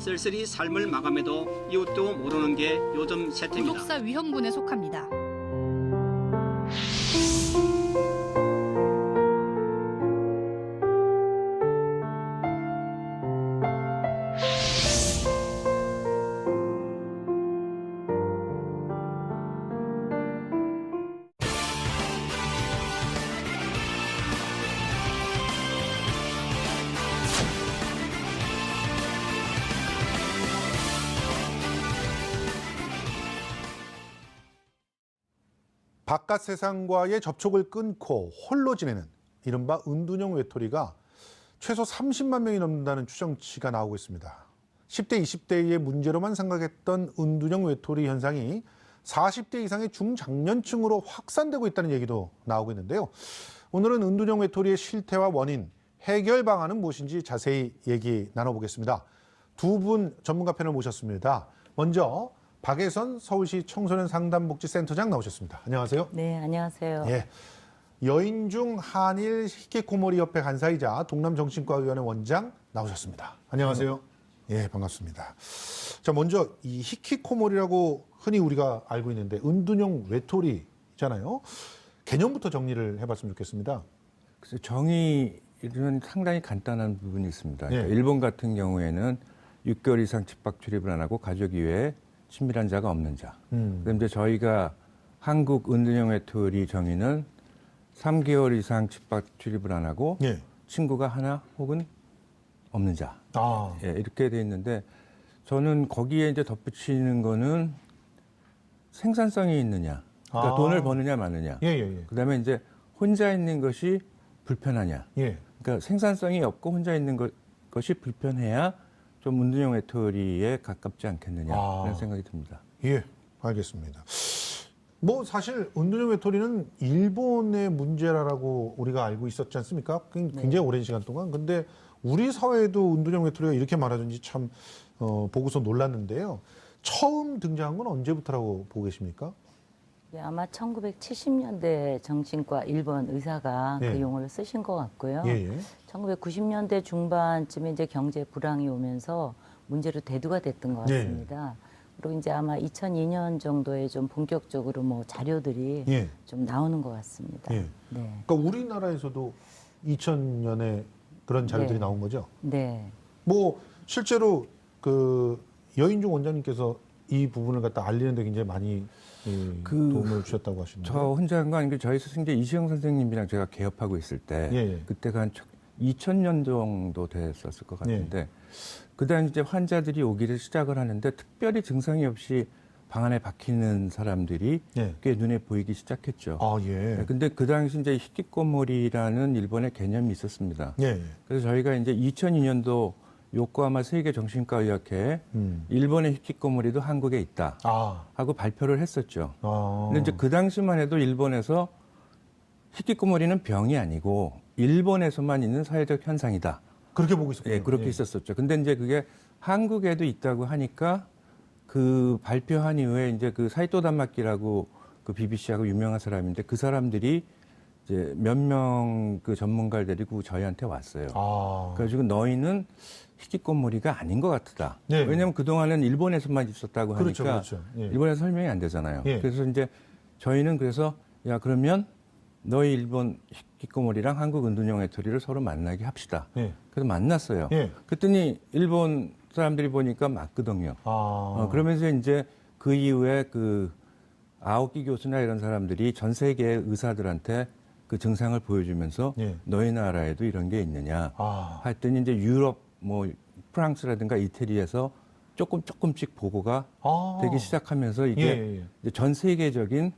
쓸쓸히 삶을 마감해도 이웃도 모르는 게 요즘 세태입니다. 도덕사 위험군에 속합니다. 바깥 세상과의 접촉을 끊고 홀로 지내는 이른바 은둔형 외톨이가 최소 30만 명이 넘는다는 추정치가 나오고 있습니다. 10대, 20대의 문제로만 생각했던 은둔형 외톨이 현상이 40대 이상의 중장년층으로 확산되고 있다는 얘기도 나오고 있는데요. 오늘은 은둔형 외톨이의 실태와 원인, 해결 방안은 무엇인지 자세히 얘기 나눠보겠습니다. 두 분 전문가 패널 모셨습니다. 먼저 박혜선 서울시 청소년 상담복지센터장 나오셨습니다. 안녕하세요. 네, 안녕하세요. 예, 여인중 한일 히키코모리 협회 간사이자 동남정신과의원회 원장 나오셨습니다. 안녕하세요. 예, 반갑습니다. 자, 먼저 이 히키코모리라고 흔히 우리가 알고 있는데 은둔형 외톨이잖아요. 개념부터 정리를 해봤으면 좋겠습니다. 그래서 정의는 상당히 간단한 부분이 있습니다. 그러니까 예. 일본 같은 경우에는 6개월 이상 집합 출입을 안 하고 가족 이외에 친밀한 자가 없는 자. 그런데 저희가 한국 은둔형 외톨이 정의는 3개월 이상 집합 출입을 안 하고 예. 친구가 하나 혹은 없는 자. 아, 예, 이렇게 돼 있는데 저는 거기에 이제 덧붙이는 거는 생산성이 있느냐. 그러니까 아. 돈을 버느냐 마느냐. 예, 예, 예. 그다음에 이제 혼자 있는 것이 불편하냐. 예. 그러니까 생산성이 없고 혼자 있는 것이 불편해야 좀 은둔형 외톨이에 가깝지 않겠느냐 아. 그런 생각이 듭니다. 예, 알겠습니다. 뭐 사실 은둔형 외톨이는 일본의 문제라고 우리가 알고 있었지 않습니까? 굉장히 오랜 시간 동안. 근데 우리 사회에도 은둔형 외톨이가 이렇게 많아졌는지 참 보고서 놀랐는데요. 처음 등장한 건 언제부터라고 보고 계십니까? 예, 아마 1970년대 정신과 일본 의사가 예. 그 용어를 쓰신 것 같고요. 예, 예. 1990년대 중반쯤에 이제 경제 불황이 오면서 문제로 대두가 됐던 것 예. 같습니다. 그리고 이제 아마 2002년 정도에 좀 본격적으로 뭐 자료들이 예. 좀 나오는 것 같습니다. 예. 네. 그러니까 우리나라에서도 2000년에 그런 자료들이 네. 나온 거죠. 네. 뭐 실제로 그 여인중 원장님께서 이 부분을 갖다 알리는데 굉장히 많이 도움을 주셨다고 하시는데. 저 혼자 한 거 아니고 저희 스승제 이시영 선생님이랑 제가 개업하고 있을 때 예, 예. 그때가 한 2000년 정도 됐었을 것 같은데 그다음 이제 환자들이 오기를 시작을 하는데 특별히 증상이 없이 방 안에 박히는 사람들이 예. 꽤 눈에 보이기 시작했죠. 아, 예. 근데 그 당시 이제 히키코모리라는 일본의 개념이 있었습니다. 예. 그래서 저희가 이제 2002년도 요코하마 세계 정신과 의학회에 일본의 히키코모리도 한국에 있다 아. 하고 발표를 했었죠. 아. 근데 이제 그 당시만 해도 일본에서 히키코모리는 병이 아니고 일본에서만 있는 사회적 현상이다. 그렇게 보고 있었군요. 예, 그렇게 있었었죠. 근데 이제 그게 한국에도 있다고 하니까 그 발표한 이후에 이제 그 사이토 단마키라고 그 BBC하고 유명한 사람인데 그 사람들이 이제 몇 명 그 전문가를 데리고 저희한테 왔어요. 아. 그래가지고 너희는 히키코모리가 아닌 것 같다. 네. 왜냐하면 그동안은 일본에서만 있었다고 하니까 그렇죠, 그렇죠. 예. 일본에서 설명이 안 되잖아요. 예. 그래서 이제 저희는 그래서 야 그러면 너희 일본 히키코모리랑 한국 은둔형 외톨이를 서로 만나게 합시다. 예. 그래서 만났어요. 예. 그랬더니 일본 사람들이 보니까 맞거든요. 아. 그러면서 이제 그 이후에 그 아오키 교수나 이런 사람들이 전 세계 의사들한테 그 증상을 보여주면서 예. 너희 나라에도 이런 게 있느냐. 아. 했더니 이제 유럽 뭐 프랑스라든가 이태리에서 조금씩 보고가 아. 되기 시작하면서 이게 예. 이제 전 세계적인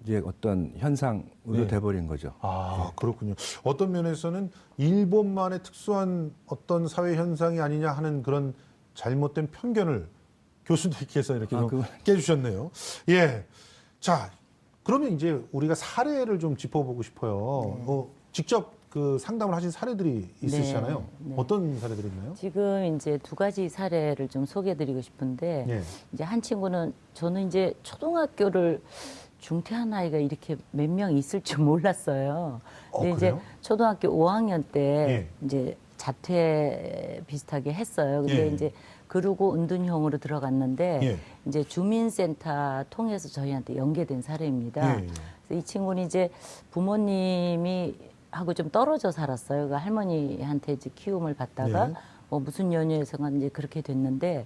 이제 어떤 현상으로 예. 돼버린 거죠. 아, 그렇군요. 어떤 면에서는 일본만의 특수한 어떤 사회 현상이 아니냐 하는 그런 잘못된 편견을 교수님께서 이렇게 좀 그거- 깨주셨네요. 예. 자, 그러면 이제 우리가 사례를 좀 짚어보고 싶어요. 직접 그 상담을 하신 사례들이 있으시잖아요. 네, 네. 어떤 사례들이 있나요? 지금 이제 두 가지 사례를 좀 소개해드리고 싶은데 예. 이제 한 친구는 저는 이제 초등학교를 중퇴한 아이가 이렇게 몇 명 있을 줄 몰랐어요. 근데 이제 그래요? 초등학교 5학년 때 예. 이제 자퇴 비슷하게 했어요. 근데 예. 이제 그러고 은둔형으로 들어갔는데 예. 이제 주민센터 통해서 저희한테 연계된 사례입니다. 예. 그래서 이 친구는 이제 부모님이 하고 좀 떨어져 살았어요. 그 할머니한테 이제 키움을 받다가 예. 뭐 무슨 연유에서가 이제 그렇게 됐는데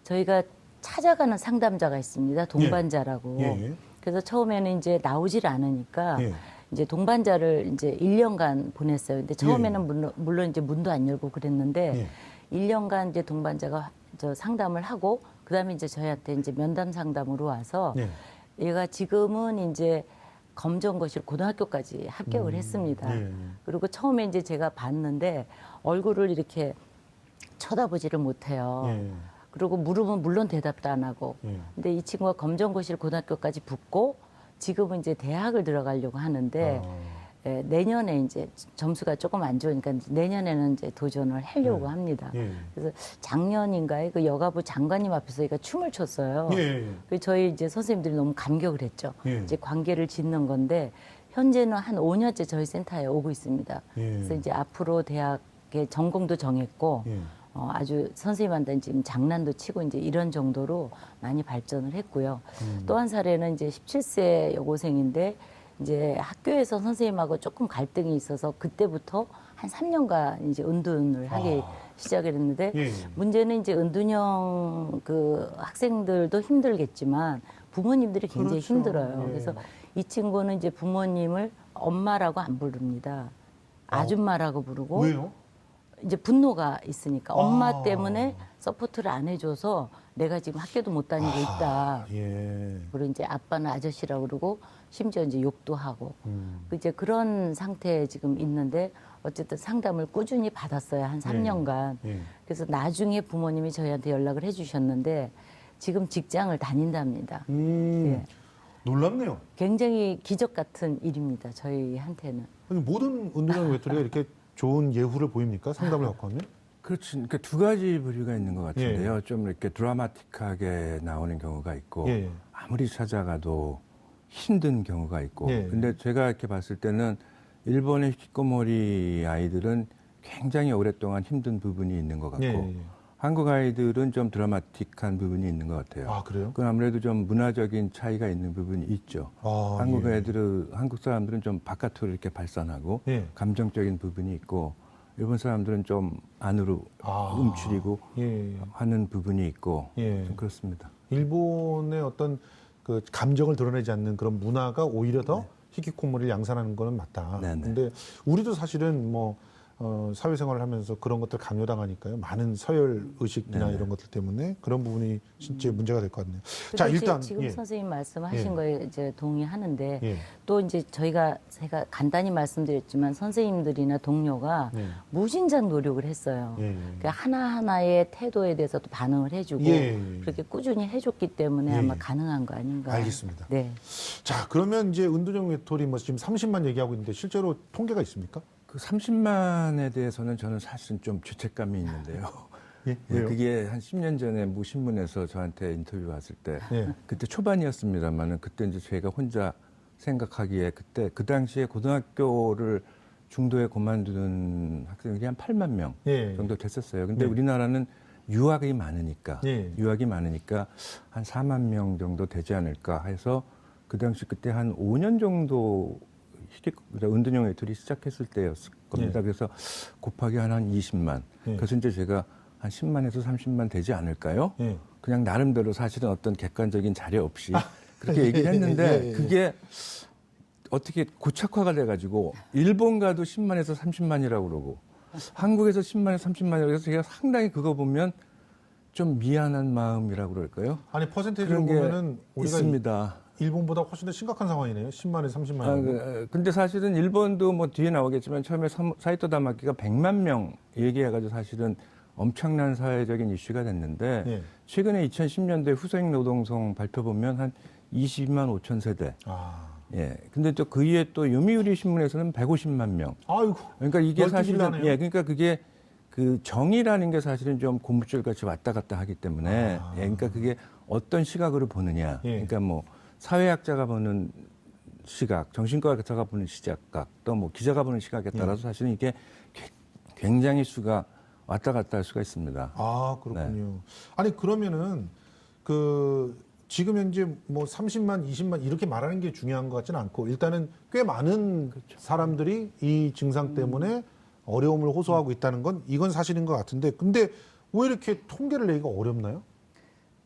저희가 찾아가는 상담자가 있습니다. 동반자라고. 예. 그래서 처음에는 이제 나오질 않으니까 예. 이제 동반자를 이제 1년간 보냈어요. 근데 처음에는 예. 물론 이제 문도 안 열고 그랬는데 예. 1년간 이제 동반자가 저 상담을 하고 그다음에 이제 저희한테 이제 면담 상담으로 와서 예. 얘가 지금은 이제 검정고시를 고등학교까지 합격을 했습니다. 예. 그리고 처음에 이제 제가 봤는데 얼굴을 이렇게 쳐다보지를 못해요. 예. 그리고 물으면 물론 대답도 안 하고. 예. 근데 이 친구가 검정고시를 고등학교까지 붙고 지금은 이제 대학을 들어가려고 하는데 예, 내년에 이제 점수가 조금 안 좋으니까 이제 내년에는 이제 도전을 하려고 합니다. 예. 그래서 작년인가에 그 여가부 장관님 앞에서 얘가 춤을 췄어요. 예. 그래서 저희 이제 선생님들이 너무 감격을 했죠. 예. 이제 관계를 짓는 건데 현재는 한 5년째 저희 센터에 오고 있습니다. 예. 그래서 이제 앞으로 대학의 전공도 정했고 예. 아주 선생님한테 지금 장난도 치고 이제 이런 정도로 많이 발전을 했고요. 또 한 사례는 이제 17세 여고생인데 이제 학교에서 선생님하고 조금 갈등이 있어서 그때부터 한 3년간 이제 은둔을 하기 시작을 했는데 예. 문제는 이제 은둔형 그 학생들도 힘들겠지만 부모님들이 굉장히 그렇죠. 힘들어요. 예. 그래서 이 친구는 이제 부모님을 엄마라고 안 부릅니다. 아줌마라고 부르고 왜요? 이제 분노가 있으니까 엄마 아. 때문에 서포트를 안 해줘서 내가 지금 학교도 못 다니고 있다. 예. 그리고 이제 아빠는 아저씨라고 그러고 심지어 이제 욕도 하고 이제 그런 상태에 지금 있는데 어쨌든 상담을 꾸준히 받았어요. 한 3년간. 예. 그래서 나중에 부모님이 저희한테 연락을 해주셨는데 지금 직장을 다닌답니다. 예. 놀랍네요. 굉장히 기적 같은 일입니다. 저희한테는. 아니, 모든 은둔형 외톨이가 이렇게 좋은 예후를 보입니까? 상담을 갖고 하면? 그렇지. 그러니까 두 가지 부류가 있는 것 같은데요. 좀 이렇게 드라마틱하게 나오는 경우가 있고 예. 아무리 찾아가도 힘든 경우가 있고. 예. 근데 제가 이렇게 봤을 때는 일본의 히키코모리 아이들은 굉장히 오랫동안 힘든 부분이 있는 것 같고 예. 한국 아이들은 좀 드라마틱한 부분이 있는 것 같아요. 아, 그래요? 그건 아무래도 좀 문화적인 차이가 있는 부분이 있죠. 아, 한국 예. 애들은 한국 사람들은 좀 바깥으로 이렇게 발산하고 예. 감정적인 부분이 있고 일본 사람들은 좀 안으로 아. 움츠리고 예. 하는 부분이 있고 예. 좀 그렇습니다. 일본의 어떤 그 감정을 드러내지 않는 그런 문화가 오히려 더 네. 히키코모리를 양산하는 거는 맞다. 네네. 근데 우리도 사실은 뭐 사회생활을 하면서 그런 것들 강요당하니까요. 많은 서열 의식이나 네네. 이런 것들 때문에 그런 부분이 진짜 문제가 될 것 같네요. 자, 그래서 일단 지금 예. 선생님 말씀하신 예. 거에 이제 동의하는데 예. 또 이제 제가 간단히 말씀드렸지만 선생님들이나 동료가 예. 무진장 노력을 했어요. 예. 그러니까 하나하나의 태도에 대해서도 반응을 해주고 예. 그렇게 꾸준히 해줬기 때문에 예. 아마 가능한 거 아닌가. 알겠습니다. 네. 자, 그러면 이제 은둔형 외톨이 뭐 지금 30만 얘기하고 있는데 실제로 통계가 있습니까? 그 30만에 대해서는 저는 사실은 좀 죄책감이 있는데요. 예. 예, 왜요? 그게 한 10년 전에 모 신문에서 저한테 인터뷰 왔을 때 예. 그때 초반이었습니다만은 그때 이제 제가 혼자 생각하기에 그때 그 당시에 고등학교를 중도에 그만두는 학생들이 한 8만 명 예. 정도 됐었어요. 근데 예. 우리나라는 유학이 많으니까 예. 유학이 많으니까 한 4만 명 정도 되지 않을까 해서 그 당시 그때 한 5년 정도 은둔형 외톨이 시작했을 때였을 겁니다. 예. 그래서 곱하기 한 20만. 예. 그래서 이제 제가 한 10만에서 30만 되지 않을까요? 예. 그냥 나름대로 사실은 어떤 객관적인 자료 없이 그렇게 예, 얘기를 했는데 예, 예. 그게 어떻게 고착화가 돼가지고 일본 가도 10만에서 30만이라고 그러고 한국에서 10만에서 30만이라고 해서 제가 상당히 그거 보면 좀 미안한 마음이라고 그럴까요? 아니 퍼센테이지로 그런 게 보면은 우리가 있습니다. 일본보다 훨씬 더 심각한 상황이네요. 10만에 30만. 근데 사실은 일본도 뭐 뒤에 나오겠지만 처음에 사이토 다마키가 100만 명 얘기해가지고 사실은 엄청난 사회적인 이슈가 됐는데 예. 최근에 2010년대 후생 노동성 발표 보면 한 22만 5천 세대. 아. 예. 근데 또 그 이에 또 요미우리 신문에서는 150만 명. 아이고. 그러니까 이게 사실은 널뛰기를 예, 그러니까 그게 그 정의라는 게 사실은 좀 고무줄 같이 왔다 갔다 하기 때문에 아. 예, 그러니까 그게 어떤 시각으로 보느냐. 예. 그러니까 뭐 사회학자가 보는 시각, 정신과 의사가 보는 시각, 또 뭐 기자가 보는 시각에 따라서 사실은 이게 굉장히 수가 왔다 갔다 할 수가 있습니다. 아, 그렇군요. 아니, 그러면은 그 지금 현재 뭐 30만, 20만 이렇게 말하는 게 중요한 것 같지는 않고 일단은 꽤 많은 사람들이 이 증상 때문에 어려움을 호소하고 있다는 건 이건 사실인 것 같은데 근데 왜 이렇게 통계를 내기가 어렵나요?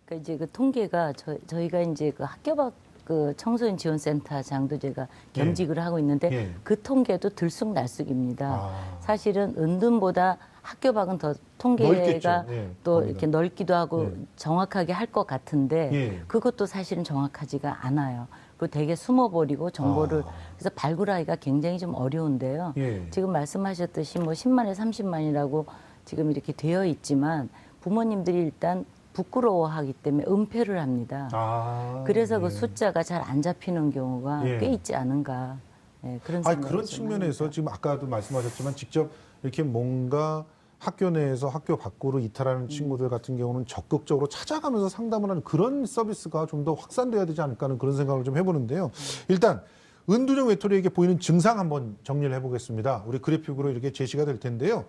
그러니까 이제 그 통계가 저희가 이제 그 학교 밖 그 청소년 지원센터장도 제가 겸직을 하고 있는데 예. 그 통계도 들쑥날쑥입니다. 아. 사실은 은둔보다 학교 밖은 더 통계가 넓겠죠. 예, 또 거기가. 이렇게 넓기도 하고 예. 정확하게 할 것 같은데 예. 그것도 사실은 정확하지가 않아요. 그 되게 숨어버리고 정보를 그래서 발굴하기가 굉장히 좀 어려운데요. 예. 지금 말씀하셨듯이 뭐 10만에 30만이라고 지금 이렇게 되어 있지만 부모님들이 일단 부끄러워하기 때문에 은폐를 합니다. 아, 그래서 예. 그 숫자가 잘 안 잡히는 경우가 예. 꽤 있지 않은가. 예, 그런 아니, 생각을 그런 좀 측면에서 합니다. 지금 아까도 말씀하셨지만 직접 이렇게 뭔가 학교 내에서 학교 밖으로 이탈하는 친구들 같은 경우는 적극적으로 찾아가면서 상담을 하는 그런 서비스가 좀 더 확산돼야 되지 않을까 하는 그런 생각을 좀 해보는데요. 일단 은둔형 외톨이에게 보이는 증상 한번 정리를 해보겠습니다. 우리 그래픽으로 이렇게 제시가 될 텐데요.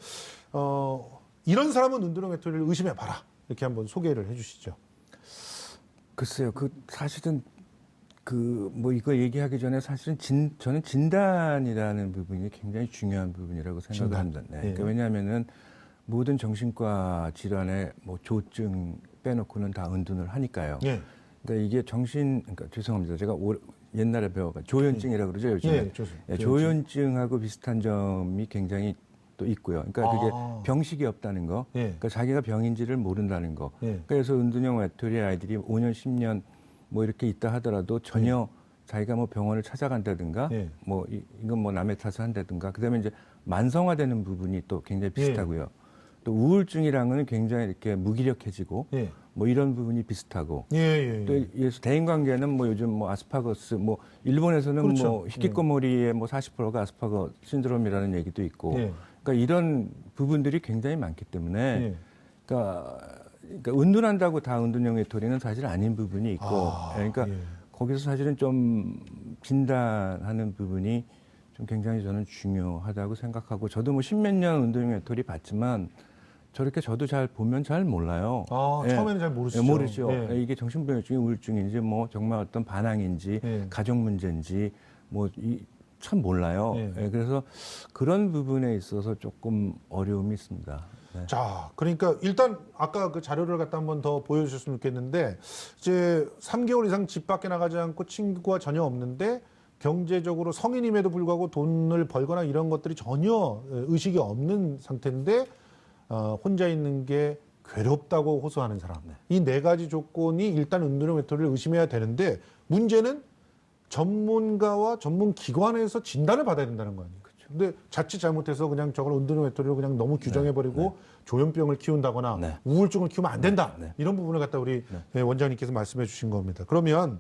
이런 사람은 은둔형 외톨이를 의심해봐라. 이렇게 한번 소개를 해주시죠. 글쎄요, 그 사실은 그 뭐 이거 얘기하기 전에 사실은 저는 진단이라는 부분이 굉장히 중요한 부분이라고 생각을 합니다. 네. 예. 그러니까 왜냐하면은 모든 정신과 질환에 뭐 조증 빼놓고는 다 은둔을 하니까요. 예. 그러니까 이게 그러니까 죄송합니다. 제가 옛날에 배워가 조현증이라고 그러죠 요즘에. 예, 좋습니다. 예, 조현증하고 비슷한 점이 굉장히 또 있고요. 그러니까 그게 병식이 없다는 거, 예. 그러니까 자기가 병인지를 모른다는 거. 예. 그래서 은둔형 외톨이 아이들이 5년, 10년 뭐 이렇게 있다 하더라도 전혀 자기가 뭐 병원을 찾아간다든가, 예. 뭐 이건 뭐 남의 탓을 한다든가, 그다음에 이제 만성화되는 부분이 또 굉장히 비슷하고요. 또 우울증이랑은 굉장히 이렇게 무기력해지고, 예. 뭐 이런 부분이 비슷하고. 예. 또 예수 대인관계는 뭐 요즘 뭐 아스파거스 뭐 일본에서는 그렇죠. 뭐 히키코모리의 뭐 40%가 아스파거 신드롬이라는 얘기도 있고 예. 그러니까 이런 부분들이 굉장히 많기 때문에 예. 그러니까 은둔한다고 다 은둔형 외톨이는 사실 아닌 부분이 있고 그러니까 예. 거기서 사실은 좀 진단하는 부분이 좀 굉장히 저는 중요하다고 생각하고 저도 뭐 십몇 년 은둔형 외톨이 봤지만 저렇게 저도 잘 보면 잘 몰라요. 아, 예. 처음에는 잘 모르시죠? 예, 모르죠. 예. 이게 정신병증이 우울증인지 뭐 정말 어떤 반항인지 예. 가족 문제인지 뭐 참 몰라요. 예. 예, 그래서 그런 부분에 있어서 조금 어려움이 있습니다. 네. 자, 그러니까 일단 아까 그 자료를 갖다 한번 더 보여주셨으면 좋겠는데 이제 3개월 이상 집 밖에 나가지 않고 친구가 전혀 없는데 경제적으로 성인임에도 불구하고 돈을 벌거나 이런 것들이 전혀 의식이 없는 상태인데 혼자 있는 게 괴롭다고 호소하는 사람. 이 네 가지 조건이 일단 은둔형 외톨이를 의심해야 되는데 문제는 전문가와 전문 기관에서 진단을 받아야 된다는 거 아니에요. 근데 자칫 잘못해서 그냥 저걸 은둔형 외톨이로 그냥 너무 규정해버리고 조현병을 키운다거나 네. 우울증을 키우면 안 된다. 네. 이런 부분을 갖다 우리 원장님께서 말씀해 주신 겁니다. 그러면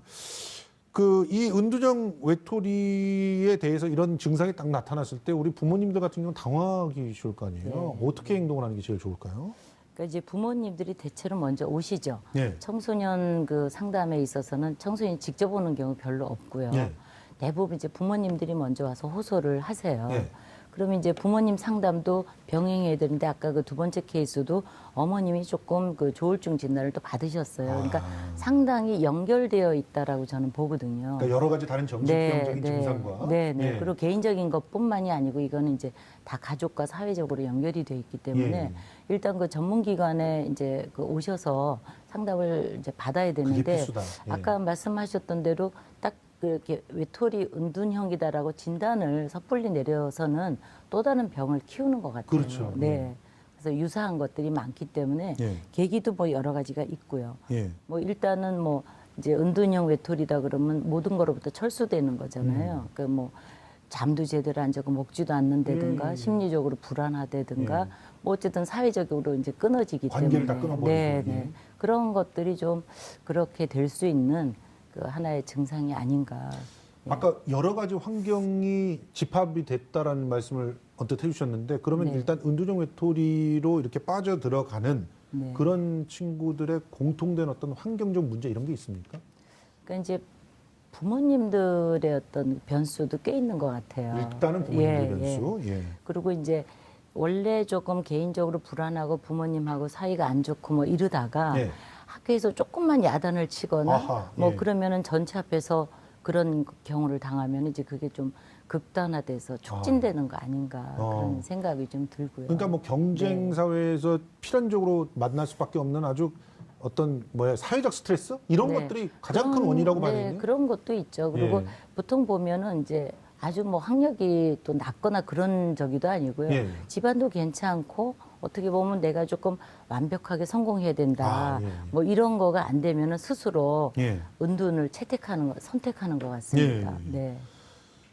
그 이 은둔형 외톨이에 대해서 이런 증상이 딱 나타났을 때 우리 부모님들 같은 경우는 당황하기 쉬울 거 아니에요. 어떻게 행동을 하는 게 제일 좋을까요? 그러니까 이제 부모님들이 대체로 먼저 오시죠. 예. 청소년 그 상담에 있어서는 청소년이 직접 오는 경우 별로 없고요. 예. 대부분 이제 부모님들이 먼저 와서 호소를 하세요. 예. 그러면 이제 부모님 상담도 병행해야 되는데 아까 그 두 번째 케이스도 어머님이 조금 그 조울증 진단을 또 받으셨어요. 그러니까 상당히 연결되어 있다라고 저는 보거든요. 그러니까 여러 가지 다른 정신병적인 증상과 네. 예. 그리고 개인적인 것뿐만이 아니고 이거는 이제 다 가족과 사회적으로 연결이 돼 있기 때문에 예. 일단 그 전문기관에 이제 그 오셔서 상담을 이제 받아야 그게 되는데 필수다. 예. 아까 말씀하셨던 대로 딱 그렇게 외톨이 은둔형이다라고 진단을 섣불리 내려서는 또 다른 병을 키우는 것 같아요. 그렇죠. 네. 그래서 유사한 것들이 많기 때문에 예. 계기도 뭐 여러 가지가 있고요. 예. 뭐 일단은 뭐 이제 은둔형 외톨이다 그러면 모든 거로부터 철수되는 거잖아요. 그러니까 뭐 잠도 제대로 안 자고 먹지도 않는다든가 심리적으로 불안하다든가 뭐 어쨌든 사회적으로 이제 끊어지기 관계를 때문에 다 끊어버리고. 네, 예. 네. 그런 것들이 좀 그렇게 될 수 있는 그 하나의 증상이 아닌가. 아까 여러 가지 환경이 집합이 됐다라는 말씀을 언뜻 해주셨는데 그러면 네. 일단 은둔형 외톨이로 이렇게 빠져 들어가는 네. 그런 친구들의 공통된 어떤 환경적 문제 이런 게 있습니까? 그러니까 이제 부모님들의 어떤 변수도 꽤 있는 것 같아요. 일단은 부모님의 예, 변수. 예. 그리고 이제 원래 조금 개인적으로 불안하고 부모님하고 사이가 안 좋고 뭐 이러다가 예. 학교에서 조금만 야단을 치거나 아하, 뭐 예. 그러면은 전체 앞에서 그런 경우를 당하면 이제 그게 좀 극단화돼서 촉진되는 거 아닌가 그런 생각이 좀 들고요. 그러니까 뭐 경쟁 네. 사회에서 필연적으로 만날 수밖에 없는 아주 어떤 사회적 스트레스 이런 네. 것들이 가장 큰 원인이라고 네, 봐야겠네요. 그런 것도 있죠. 그리고 예. 보통 보면은 이제 아주 뭐 학력이 또 낮거나 그런 저기도 아니고요. 예. 집안도 괜찮고 어떻게 보면 내가 조금 완벽하게 성공해야 된다. 아, 예. 뭐 이런 거가 안 되면은 스스로 예. 은둔을 선택하는 것 같습니다. 예. 네.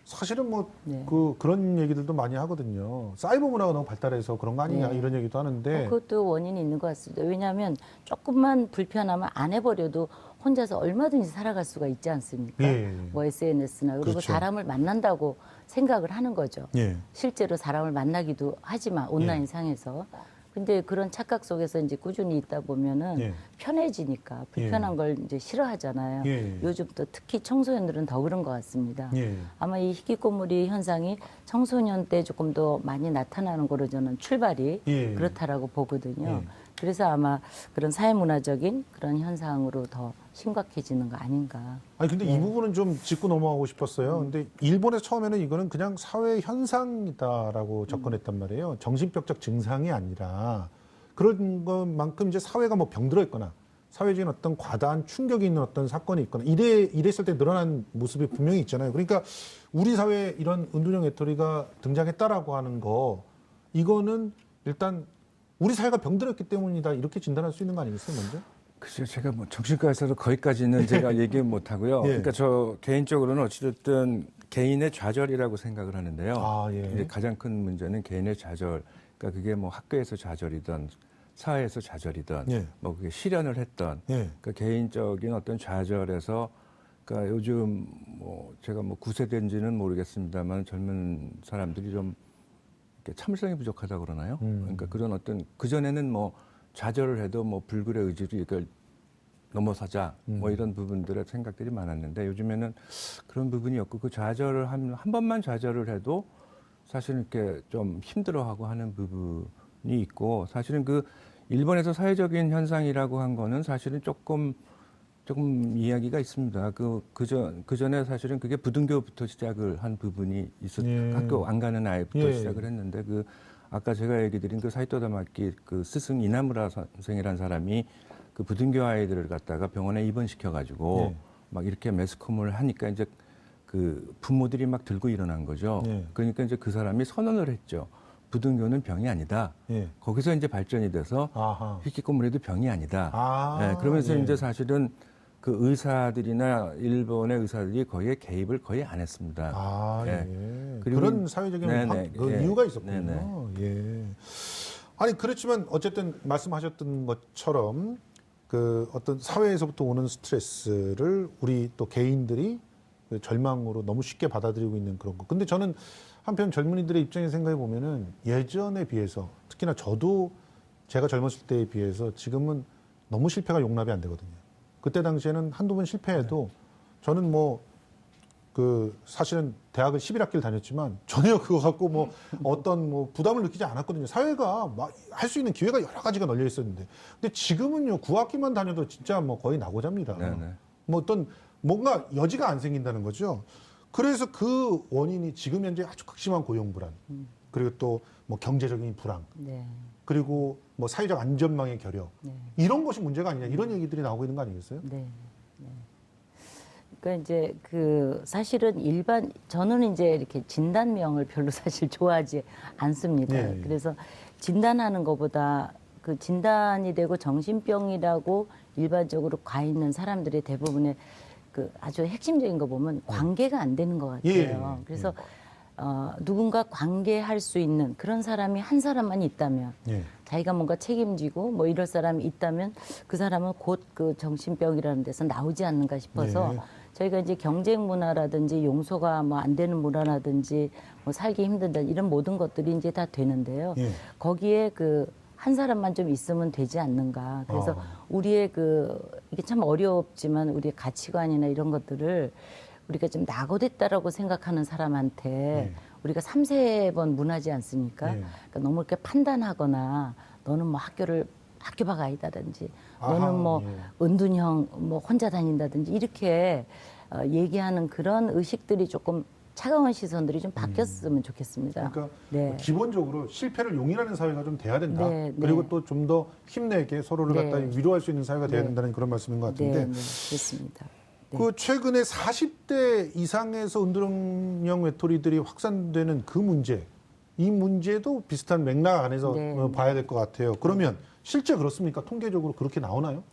사실은 뭐 네. 그런 얘기들도 많이 하거든요. 사이버 문화가 너무 발달해서 그런 거 아니냐 네. 이런 얘기도 하는데 그것도 원인이 있는 것 같습니다. 왜냐하면 조금만 불편하면 안 해버려도 혼자서 얼마든지 살아갈 수가 있지 않습니까? 예. 뭐 SNS나 그리고 그렇죠. 사람을 만난다고 생각을 하는 거죠. 예. 실제로 사람을 만나기도 하지만 온라인 상에서. 근데 그런 착각 속에서 이제 꾸준히 있다 보면은 예. 편해지니까 불편한 걸 이제 싫어하잖아요. 예. 요즘 또 특히 청소년들은 더 그런 것 같습니다. 예. 아마 이 희귀꼬물이 현상이 청소년 때 조금 더 많이 나타나는 거로 저는 출발이 예. 그렇다라고 보거든요. 예. 그래서 아마 그런 사회문화적인 그런 현상으로 더 심각해지는 거 아닌가. 아니 근데 네. 이 부분은 좀 짚고 넘어가고 싶었어요. 근데 일본에서 처음에는 이거는 그냥 사회 현상이다라고 접근했단 말이에요. 정신병적 증상이 아니라 그런 것만큼 이제 사회가 뭐 병들어 있거나 사회적인 어떤 과다한 충격이 있는 어떤 사건이 있거나 이랬을 때 늘어난 모습이 분명히 있잖아요. 그러니까 우리 사회에 이런 은둔형 외톨이가 등장했다라고 하는 거 이거는 일단 우리 사회가 병들었기 때문이다 이렇게 진단할 수 있는 거 아니겠어요, 먼저? 글쎄요, 제가 뭐 정신과에서도 거기까지는 제가 얘기 못 하고요. 예. 그러니까 저 개인적으로는 어찌됐든 개인의 좌절이라고 생각을 하는데요. 아, 예. 근데 가장 큰 문제는 개인의 좌절. 그러니까 그게 뭐 학교에서 좌절이든 사회에서 좌절이든 예. 뭐 그게 실현을 했던 예. 그러니까 개인적인 어떤 좌절에서 그러니까 요즘 뭐 제가 뭐 9세대인지는 모르겠습니다만 젊은 사람들이 좀 이렇게 참을성이 부족하다 그러나요? 그러니까 그런 어떤 그전에는 뭐 좌절을 해도 뭐 불굴의 의지로 이걸 넘어서자 뭐 이런 부분들의 생각들이 많았는데 요즘에는 그런 부분이 없고 그 좌절을 한 번만 좌절을 해도 사실은 이렇게 좀 힘들어하고 하는 부분이 있고 사실은 그 일본에서 사회적인 현상이라고 한 거는 사실은 조금 이야기가 있습니다. 그 전에 사실은 그게 부등교부터 시작을 한 부분이 예. 학교 안 가는 아이부터 예. 시작을 했는데 아까 제가 얘기 드린 그 사이토 다마키 그 스승 이나무라 선생이라는 사람이 그 부등교 아이들을 갖다가 병원에 입원시켜가지고 예. 막 이렇게 매스컴을 하니까 이제 그 부모들이 막 들고 일어난 거죠. 예. 그러니까 이제 그 사람이 선언을 했죠. 부등교는 병이 아니다. 예. 거기서 이제 발전이 돼서 아하. 히키코모리도 병이 아니다. 아, 네, 그러면서 예. 이제 사실은 그 의사들이나 일본의 의사들이 거기에 개입을 거의 안 했습니다. 아, 예. 예. 그리고 그런 사회적인 네네, 그 예. 이유가 있었군요. 네네. 예. 아니 그렇지만 어쨌든 말씀하셨던 것처럼 그 어떤 사회에서부터 오는 스트레스를 우리 또 개인들이 그 절망으로 너무 쉽게 받아들이고 있는 그런 거. 근데 저는 한편 젊은이들의 입장에서 생각해 보면은 예전에 비해서 특히나 저도 제가 젊었을 때에 비해서 지금은 너무 실패가 용납이 안 되거든요. 그때 당시에는 한두 번 실패해도 저는 뭐 그 사실은 대학을 11학기를 다녔지만 전혀 그거 갖고 뭐 어떤 뭐 부담을 느끼지 않았거든요. 사회가 막 할 수 있는 기회가 여러 가지가 널려 있었는데. 근데 지금은요 9학기만 다녀도 진짜 뭐 거의 낙오자입니다. 네네. 뭐 어떤 뭔가 여지가 안 생긴다는 거죠. 그래서 그 원인이 지금 현재 아주 극심한 고용 불안, 그리고 또 뭐 경제적인 불안, 네. 그리고 뭐 사회적 안전망의 결여, 네. 이런 것이 문제가 아니냐 이런 얘기들이 나오고 있는 거 아니겠어요? 네. 네. 그러니까 이제 그 사실은 저는 이제 이렇게 진단명을 별로 사실 좋아하지 않습니다. 네. 그래서 진단하는 것보다 그 진단이 되고 정신병이라고 일반적으로 가 있는 사람들의 대부분의 그 아주 핵심적인 거 보면 관계가 안 되는 것 같아요. 예. 그래서 누군가 관계할 수 있는 그런 사람이 한 사람만 있다면 예. 자기가 뭔가 책임지고 뭐 이럴 사람이 있다면 그 사람은 곧 그 정신병이라는 데서 나오지 않는가 싶어서 네. 저희가 이제 경쟁 문화라든지 용서가 뭐 안 되는 문화라든지 뭐 살기 힘든다 이런 모든 것들이 이제 다 되는데요. 예. 거기에 그 한 사람만 좀 있으면 되지 않는가. 그래서 우리의 이게 참 어렵지만 우리의 가치관이나 이런 것들을 우리가 좀 낙오됐다라고 생각하는 사람한테 우리가 3세 번 문하지 않습니까? 네. 그러니까 너무 이렇게 판단하거나 너는 뭐 학교가 아니다든지 아하, 너는 뭐 예. 은둔형 뭐 혼자 다닌다든지 이렇게 얘기하는 그런 의식들이 조금 차가운 시선들이 좀 바뀌었으면 좋겠습니다. 그러니까 네. 기본적으로 실패를 용인하는 사회가 좀 돼야 된다. 네, 그리고 네. 또 좀 더 힘내게 서로를 네. 갖다 위로할 수 있는 사회가 돼야 네. 된다는 그런 말씀인 것 네, 같은데 네, 그렇습니다. 네. 그 최근에 40대 이상에서 은둔형 외톨이들이 확산되는 그 문제, 이 문제도 비슷한 맥락 안에서 네. 봐야 될 것 같아요. 그러면 실제 그렇습니까? 통계적으로 그렇게 나오나요?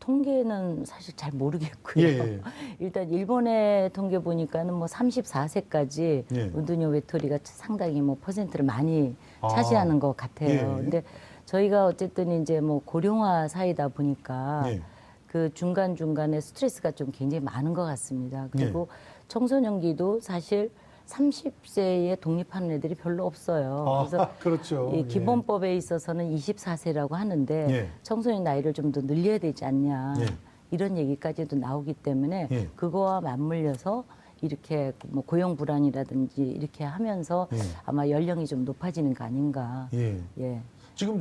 통계는 사실 잘 모르겠고요. 예. 일단 일본의 통계 보니까는 뭐 34세까지 예. 은둔형 외톨이가 상당히 뭐 퍼센트를 많이 아. 차지하는 것 같아요. 예. 근데 저희가 어쨌든 이제 뭐 고령화 사회다 보니까 예. 그 중간중간에 스트레스가 좀 굉장히 많은 것 같습니다. 그리고 예. 청소년기도 사실 30세에 독립하는 애들이 별로 없어요. 그래서 그렇죠. 이 예. 기본법에 있어서는 24세라고 하는데 예. 청소년 나이를 좀 더 늘려야 되지 않냐 예. 이런 얘기까지도 나오기 때문에 예. 그거와 맞물려서 이렇게 뭐 고용 불안이라든지 이렇게 하면서 예. 아마 연령이 좀 높아지는 거 아닌가. 예. 예. 지금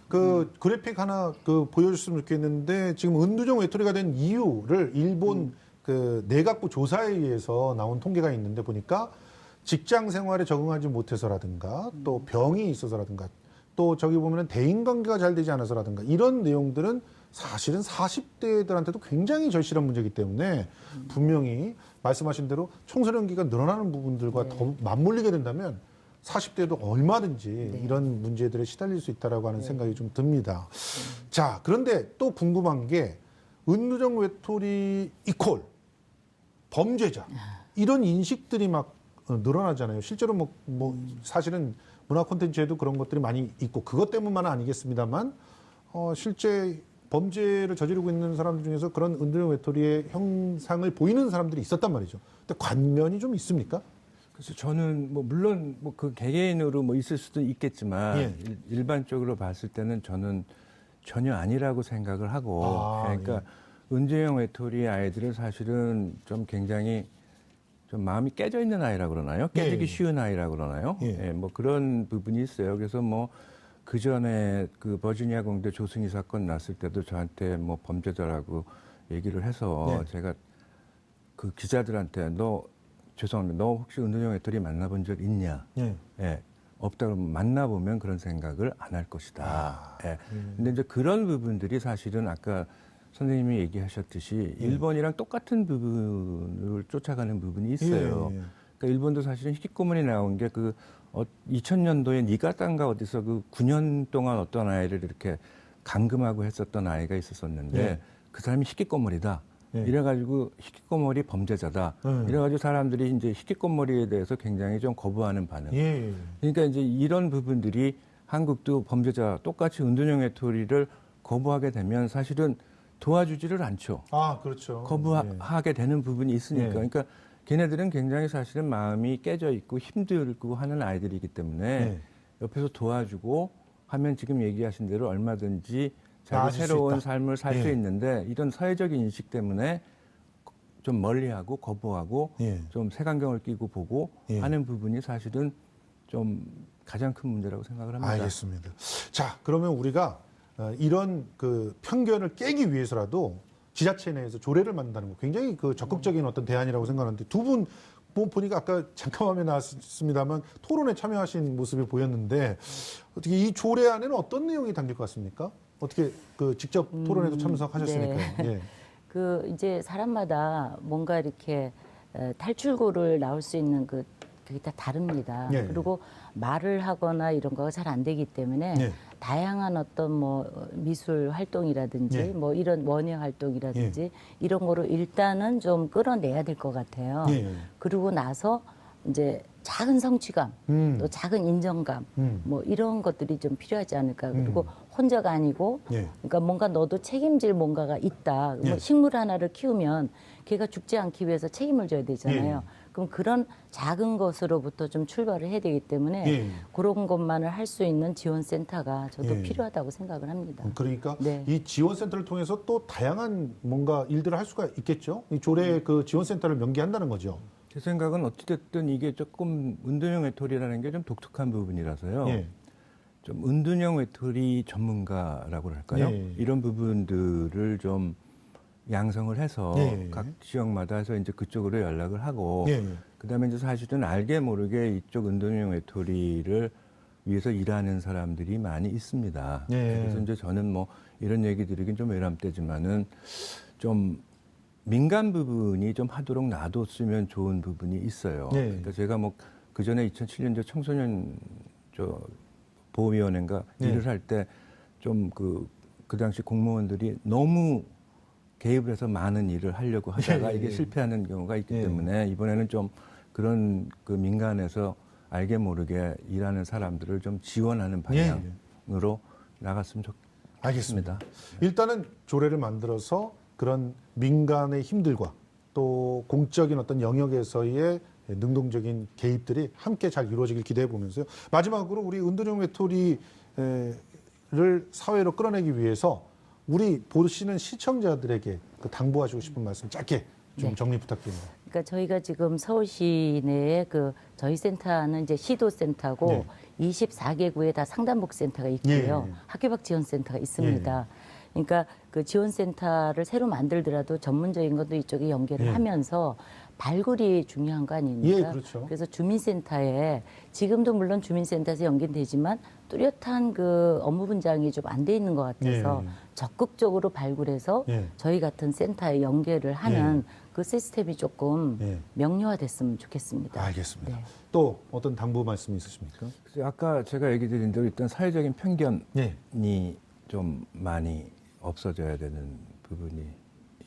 그 그래픽 하나 보여줬으면 좋겠는데 지금 은둔형 외톨이가 된 이유를 일본 그 내각부 조사에 의해서 나온 통계가 있는데 보니까 직장 생활에 적응하지 못해서라든가 또 병이 있어서라든가 또 저기 보면은 대인관계가 잘 되지 않아서라든가 이런 내용들은 사실은 40대들한테도 굉장히 절실한 문제이기 때문에 분명히 말씀하신 대로 청소년기가 늘어나는 부분들과 더 맞물리게 된다면 40대도 얼마든지 이런 문제들에 시달릴 수 있다라고 하는 생각이 좀 듭니다. 자, 그런데 또 궁금한 게 은둔형 외톨이 이퀄 범죄자 이런 인식들이 막 늘어나잖아요. 실제로 뭐 사실은 문화 콘텐츠에도 그런 것들이 많이 있고 그것 때문만은 아니겠습니다만 실제 범죄를 저지르고 있는 사람들 중에서 그런 은둔형 외톨이의 형상을 보이는 사람들이 있었단 말이죠. 근데 관면이 좀 있습니까? 그래서 저는 뭐 물론 뭐 그 개개인으로 뭐 있을 수도 있겠지만 예. 일반적으로 봤을 때는 저는 전혀 아니라고 생각을 하고 그러니까 예. 은둔형 외톨이 아이들은 사실은 좀 굉장히 좀 마음이 깨져 있는 아이라고 그러나요? 깨지기 예. 쉬운 아이라고 그러나요? 예. 예, 뭐 그런 부분이 있어요. 그래서 뭐 그 전에 그 버지니아 공대 조승희 사건 났을 때도 저한테 뭐 범죄자라고 얘기를 해서 네. 제가 그 기자들한테 죄송합니다. 너 혹시 은둔형 외톨이 만나본 적 있냐? 예. 예. 없다 그러면 만나보면 그런 생각을 안 할 것이다. 예. 근데 이제 그런 부분들이 사실은 아까 선생님이 얘기하셨듯이 일본이랑 똑같은 부분을 쫓아가는 부분이 있어요. 예, 예. 그러니까 일본도 사실은 히키코모리 나온 게 2000년도에 니가탄가 어디서 그 9년 동안 어떤 아이를 이렇게 감금하고 했었던 아이가 있었었는데 예. 그 사람이 히키코모리다. 예. 이래가지고 히키코모리 범죄자다. 이래가지고 사람들이 이제 히키코모리에 대해서 굉장히 좀 거부하는 반응. 예. 그러니까 이제 이런 부분들이 한국도 범죄자 똑같이 은둔형 외톨이를 거부하게 되면 사실은 도와주지를 않죠. 아, 그렇죠. 거부하게 되는 부분이 있으니까. 예. 그러니까 걔네들은 굉장히 사실은 마음이 깨져 있고 힘들고 하는 아이들이기 때문에 예. 옆에서 도와주고 하면 지금 얘기하신 대로 얼마든지 자기 나아질 수 새로운 있다. 삶을 살 수 예. 있는데 이런 사회적인 인식 때문에 좀 멀리하고 거부하고 예. 좀 색안경을 끼고 보고 예. 하는 부분이 사실은 좀 가장 큰 문제라고 생각을 합니다. 알겠습니다. 자, 그러면 우리가 이런 그 편견을 깨기 위해서라도 지자체 내에서 조례를 만든다는 거 굉장히 그 적극적인 어떤 대안이라고 생각하는데 두 분 보니까 아까 잠깐 화면에 나왔습니다만 토론에 참여하신 모습이 보였는데 어떻게 이 조례안에는 어떤 내용이 담길 것 같습니까? 어떻게 그 직접 토론에도 참석하셨으니까요. 네. 예. 그 이제 사람마다 뭔가 이렇게 탈출구를 나올 수 있는 그게 다 다릅니다. 예. 그리고 말을 하거나 이런 거가 잘 안 되기 때문에 예. 다양한 어떤 뭐 미술 활동이라든지 예. 뭐 이런 원예 활동이라든지 이런 거로 일단은 좀 끌어내야 될 것 같아요. 예. 그러고 나서 이제 작은 성취감, 또 작은 인정감, 뭐 이런 것들이 좀 필요하지 않을까. 그리고 혼자가 아니고, 예. 그러니까 뭔가 너도 책임질 뭔가가 있다. 예. 뭐 식물 하나를 키우면 걔가 죽지 않기 위해서 책임을 져야 되잖아요. 예. 그럼 그런 작은 것으로부터 좀 출발을 해야 되기 때문에 예. 그런 것만을 할 수 있는 지원센터가 저도 예. 필요하다고 생각을 합니다. 그러니까 네. 이 지원센터를 통해서 또 다양한 뭔가 일들을 할 수가 있겠죠. 이 조례 그 지원센터를 명기한다는 거죠. 제 생각은 어찌됐든 이게 조금 은둔형 외톨이라는 게 좀 독특한 부분이라서요. 예. 좀 은둔형 외톨이 전문가라고 할까요? 예. 이런 부분들을 좀 양성을 해서 예. 각 지역마다 해서 이제 그쪽으로 연락을 하고 예. 그다음에 이제 사실은 알게 모르게 이쪽 은둔형 외톨이를 위해서 일하는 사람들이 많이 있습니다. 예. 그래서 이제 저는 뭐 이런 얘기 드리긴 좀 외람되지만은 좀 민간 부분이 좀 하도록 놔뒀으면 좋은 부분이 있어요. 예. 그러니까 제가 뭐 그 전에 2007년 청소년 보호위원회인가 예. 일을 할 때 좀 그 당시 공무원들이 너무 개입을 해서 많은 일을 하려고 하다가 예. 이게 실패하는 경우가 있기 예. 때문에 이번에는 좀 그런 그 민간에서 알게 모르게 일하는 사람들을 좀 지원하는 방향으로 나갔으면 알겠습니다. 좋겠습니다. 일단은 조례를 만들어서 그런 민간의 힘들과 또 공적인 어떤 영역에서의 능동적인 개입들이 함께 잘 이루어지길 기대해 보면서요. 마지막으로 우리 은둔형 외톨이를 사회로 끌어내기 위해서 우리 보시는 시청자들에게 그 당부하시고 싶은 말씀 짧게 좀 네. 정리 부탁드립니다. 그러니까 저희가 지금 서울시 내에 그 저희 센터는 이제 시도센터고 네. 24개 구에 다 상담복지센터가 있고요. 예. 학교 밖 지원센터가 있습니다. 그러니까 그 지원센터를 새로 만들더라도 전문적인 것도 이쪽에 연계를 예. 하면서 발굴이 중요한 거 아닙니까? 예, 그렇죠. 그래서 주민센터에 지금도 물론 주민센터에서 연계되지만 뚜렷한 그 업무 분장이 좀 안 돼 있는 것 같아서 예. 적극적으로 발굴해서 예. 저희 같은 센터에 연계를 하는 그 시스템이 조금 예. 명료화됐으면 좋겠습니다. 알겠습니다. 네. 또 어떤 당부 말씀이 있으십니까? 그래서 아까 제가 얘기 드린 대로 일단 사회적인 편견이 예. 좀 많이 없어져야 되는 부분이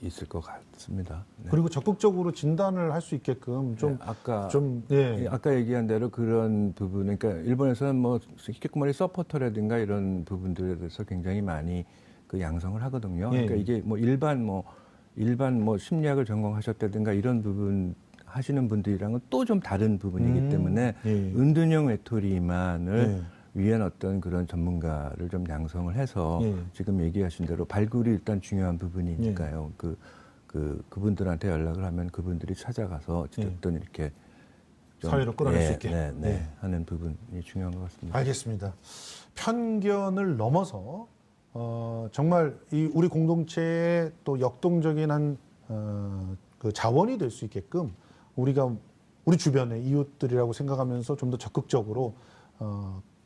있을 것 같습니다. 네. 그리고 적극적으로 진단을 할 수 있게끔 좀 네, 아까 예. 아까 얘기한 대로 그런 부분, 그러니까 일본에서는 뭐 쉽게 말해 서포터라든가 이런 부분들에 대해서 굉장히 많이 그 양성을 하거든요. 예. 그러니까 이게 뭐 일반 심리학을 전공하셨다든가 이런 부분 하시는 분들이랑은 또 좀 다른 부분이기 때문에 예. 은둔형 외톨이만을 예. 위한 어떤 그런 전문가를 좀 양성을 해서 예. 지금 얘기하신 대로 발굴이 일단 중요한 부분이니까요. 그분들한테 연락을 하면 그분들이 찾아가서 어쨌든 이렇게 좀 사회로 끌어낼 수 있게. 예. 하는 부분이 중요한 것 같습니다. 알겠습니다. 편견을 넘어서 정말 이 우리 공동체의 또 역동적인 그 자원이 될 수 있게끔 우리가 우리 주변의 이웃들이라고 생각하면서 좀 더 적극적으로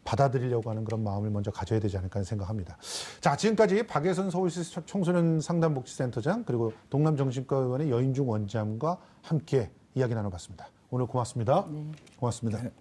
받아들이려고 하는 그런 마음을 먼저 가져야 되지 않을까 하는 생각합니다. 자, 지금까지 박예선 서울시 청소년 상담복지센터장 그리고 동남정신과의원의 여인중 원장과 함께 이야기 나눠봤습니다. 오늘 고맙습니다. 네. 고맙습니다. 네.